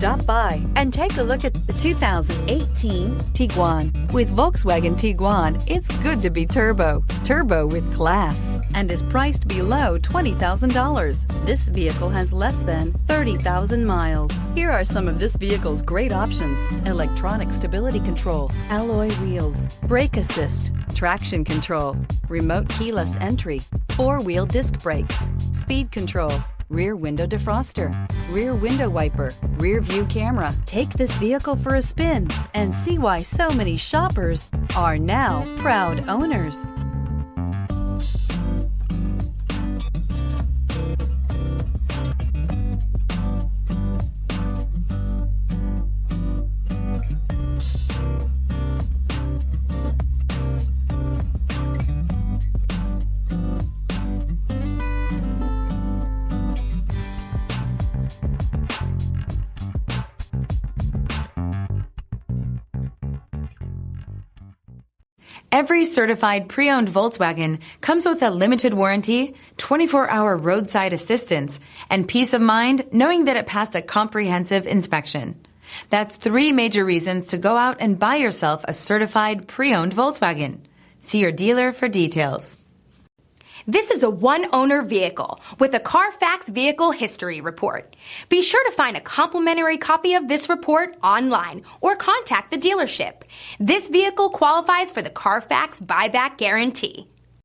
Stop by and take a look at the 2018 Tiguan. With Volkswagen Tiguan, it's good to be turbo. Turbo with class, and is priced below $20,000. This vehicle has less than 30,000 miles. Here are some of this vehicle's great options: electronic stability control, alloy wheels, brake assist, traction control, remote keyless entry, four-wheel disc brakes, speed control, rear window defroster, rear window wiper, rear view camera. Take this vehicle for a spin and see why so many shoppers are now proud owners. Every certified pre-owned Volkswagen comes with a limited warranty, 24-hour roadside assistance, and peace of mind knowing that it passed a comprehensive inspection. That's 3 major reasons to go out and buy yourself a certified pre-owned Volkswagen. See your dealer for details. This is a one-owner vehicle with a CARFAX Vehicle History Report. Be sure to find a complimentary copy of this report online or contact the dealership. This vehicle qualifies for the CARFAX Buyback Guarantee.